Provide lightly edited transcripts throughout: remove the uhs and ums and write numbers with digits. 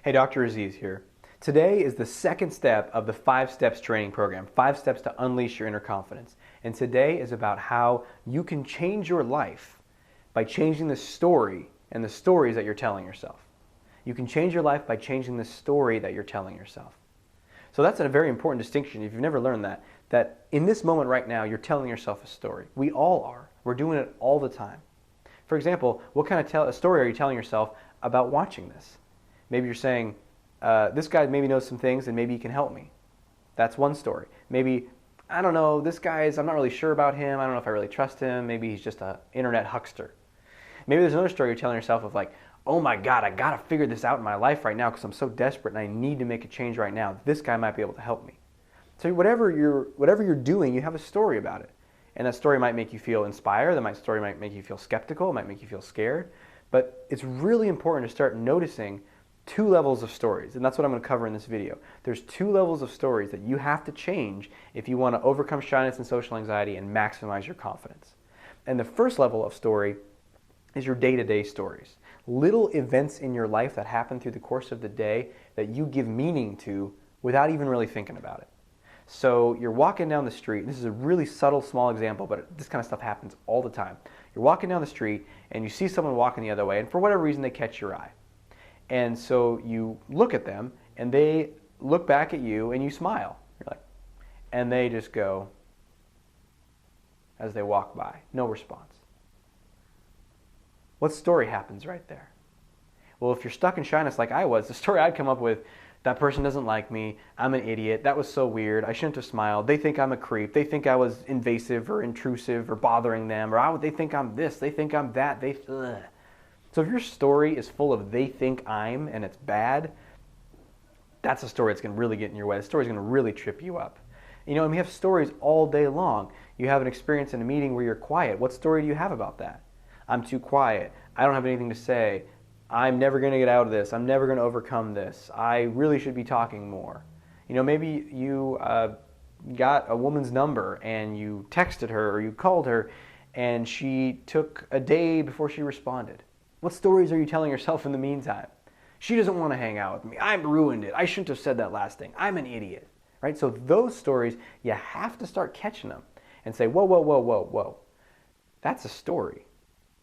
Hey, Dr. Aziz here. Today is the second step of the 5 Steps training program, 5 Steps to Unleash Your Inner Confidence. And today is about how you can change your life by changing the story and the stories that you're telling yourself. You can change your life by changing the story that you're telling yourself. So that's a very important distinction if you've never learned that in this moment right now, you're telling yourself a story. We all are. We're doing it all the time. For example, what kind of story are you telling yourself about watching this? Maybe you're saying, this guy maybe knows some things and maybe he can help me. That's one story. Maybe, I don't know, I'm not really sure about him. I don't know if I really trust him. Maybe he's just an internet huckster. Maybe there's another story you're telling yourself of like, oh my God, I gotta figure this out in my life right now because I'm so desperate and I need to make a change right now. This guy might be able to help me. So whatever you're doing, you have a story about it. And that story might make you feel inspired. That story might make you feel skeptical. It might make you feel scared. But it's really important to start noticing 2 levels of stories, and that's what I'm going to cover in this video. There's 2 levels of stories that you have to change if you want to overcome shyness and social anxiety and maximize your confidence. And the first level of story is your day-to-day stories. Little events in your life that happen through the course of the day that you give meaning to without even really thinking about it. So you're walking down the street, and this is a really subtle, small example, but this kind of stuff happens all the time. You're walking down the street, and you see someone walking the other way, and for whatever reason, they catch your eye. And so you look at them, and they look back at you, and you smile. You're like, and they just go as they walk by. No response. What story happens right there? Well, if you're stuck in shyness like I was, the story I'd come up with, that person doesn't like me, I'm an idiot, that was so weird, I shouldn't have smiled, they think I'm a creep, they think I was invasive or intrusive or bothering them, or they think I'm this, they think I'm that, ugh. So if your story is full of they think I'm and it's bad, that's a story that's going to really get in your way. The story's going to really trip you up. You know, and we have stories all day long. You have an experience in a meeting where you're quiet. What story do you have about that? I'm too quiet. I don't have anything to say. I'm never going to get out of this. I'm never going to overcome this. I really should be talking more. You know, maybe you got a woman's number and you texted her or you called her and she took a day before she responded. What stories are you telling yourself in the meantime? She doesn't want to hang out with me. I ruined it. I shouldn't have said that last thing. I'm an idiot. Right? So those stories, you have to start catching them and say, whoa, whoa, whoa, whoa, whoa. That's a story.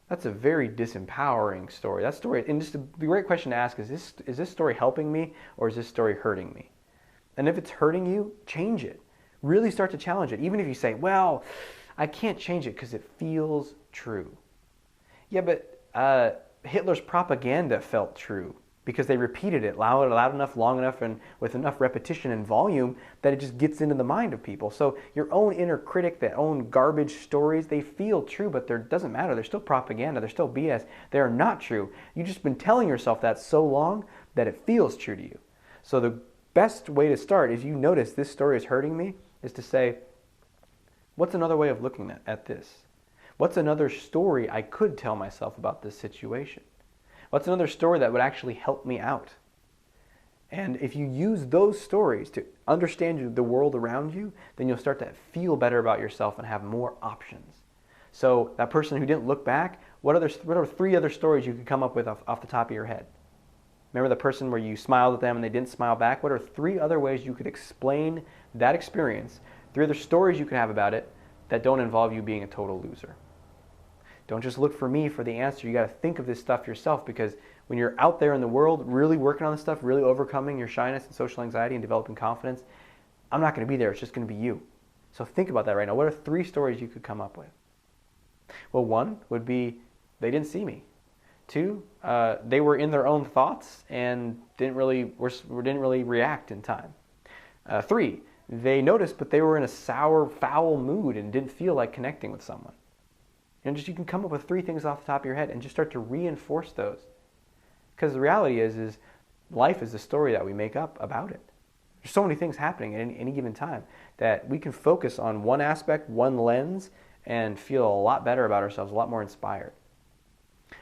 That's a very disempowering story. That story, and just the great question to ask is this story helping me or is this story hurting me? And if it's hurting you, change it. Really start to challenge it. Even if you say, well, I can't change it because it feels true. Yeah, but Hitler's propaganda felt true because they repeated it loud enough, long enough, and with enough repetition and volume that it just gets into the mind of people. So your own inner critic, their own garbage stories, they feel true, but it doesn't matter. They're still propaganda. They're still BS. They are not true. You've just been telling yourself that so long that it feels true to you. So the best way to start is you notice this story is hurting me is to say, what's another way of looking at this? What's another story I could tell myself about this situation? What's another story that would actually help me out? And if you use those stories to understand the world around you, then you'll start to feel better about yourself and have more options. So that person who didn't look back, what are 3 other stories you could come up with off the top of your head? Remember the person where you smiled at them and they didn't smile back? What are 3 other ways you could explain that experience? 3 other stories you could have about it that don't involve you being a total loser. Don't just look for me for the answer. You got to think of this stuff yourself, because when you're out there in the world really working on this stuff, really overcoming your shyness and social anxiety and developing confidence, I'm not going to be there. It's just going to be you. So think about that right now. What are 3 stories you could come up with? Well, 1 would be they didn't see me. 2, they were in their own thoughts and didn't really react in time. 3, they noticed, but they were in a sour, foul mood and didn't feel like connecting with someone. And you can come up with 3 things off the top of your head and just start to reinforce those. Because the reality is life is the story that we make up about it. There's so many things happening at any given time that we can focus on one aspect, one lens, and feel a lot better about ourselves, a lot more inspired.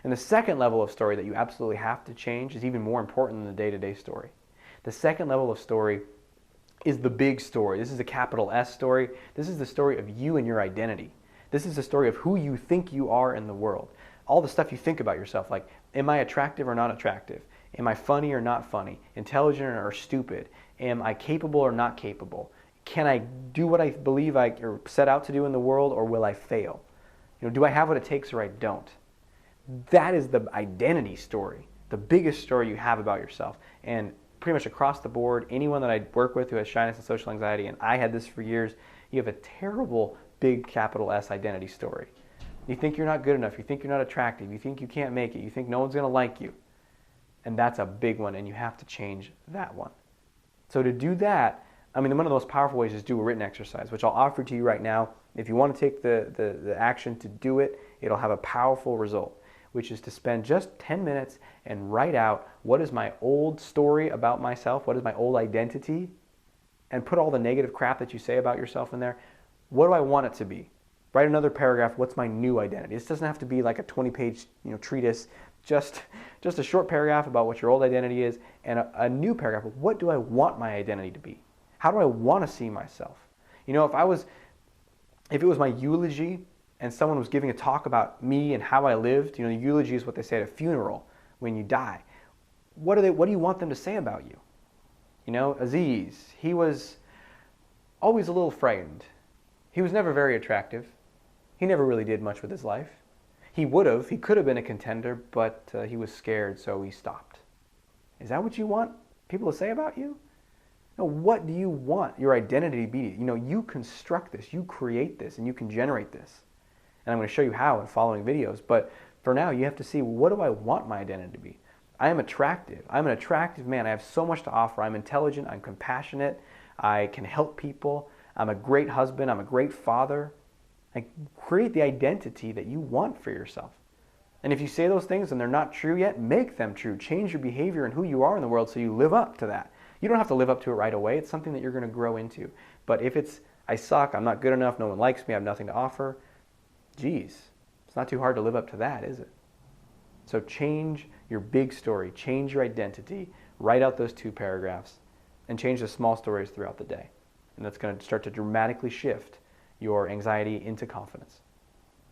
And the second level of story that you absolutely have to change is even more important than the day-to-day story. The second level of story is the big story. This is a capital S story. This is the story of you and your identity. This is the story of who you think you are in the world. All the stuff you think about yourself, like, am I attractive or not attractive? Am I funny or not funny? Intelligent or stupid? Am I capable or not capable? Can I do what I believe I or set out to do in the world, or will I fail? Do I have what it takes or I don't? That is the identity story, the biggest story you have about yourself. And pretty much across the board, anyone that I work with who has shyness and social anxiety, and I had this for years, you have a terrible big capital S identity story. You think you're not good enough, you think you're not attractive, you think you can't make it, you think no one's going to like you. And that's a big one, and you have to change that one. So to do that, one of the most powerful ways is do a written exercise, which I'll offer to you right now. If you want to take the action to do it, it'll have a powerful result, which is to spend just 10 minutes and write out what is my old story about myself, what is my old identity, and put all the negative crap that you say about yourself in there. What do I want it to be? Write another paragraph, what's my new identity? This doesn't have to be like a 20-page treatise, just a short paragraph about what your old identity is, and a new paragraph, what do I want my identity to be? How do I want to see myself? If it was my eulogy and someone was giving a talk about me and how I lived, the eulogy is what they say at a funeral when you die. What do you want them to say about you? Aziz, he was always a little frightened. He was never very attractive. He never really did much with his life. He could have been a contender, but he was scared, so he stopped. Is that what you want people to say about you? No, what do you want your identity to be? You construct this, you create this, and you can generate this. And I'm going to show you how in following videos, but for now you have to see, what do I want my identity to be? I am attractive. I'm an attractive man. I have so much to offer. I'm intelligent. I'm compassionate. I can help people. I'm a great husband. I'm a great father. Create the identity that you want for yourself. And if you say those things and they're not true yet, make them true. Change your behavior and who you are in the world so you live up to that. You don't have to live up to it right away. It's something that you're going to grow into. But if it's, I suck, I'm not good enough, no one likes me, I have nothing to offer, geez, it's not too hard to live up to that, is it? So change your big story, change your identity, write out those 2 paragraphs, and change the small stories throughout the day. And that's going to start to dramatically shift your anxiety into confidence.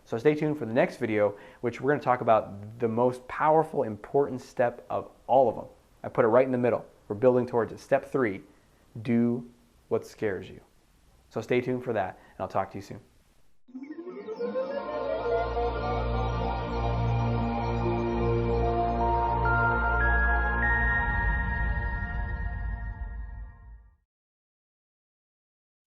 So stay tuned for the next video, which we're going to talk about the most powerful, important step of all of them. I put it right in the middle. We're building towards it. Step 3, do what scares you. So stay tuned for that, and I'll talk to you soon.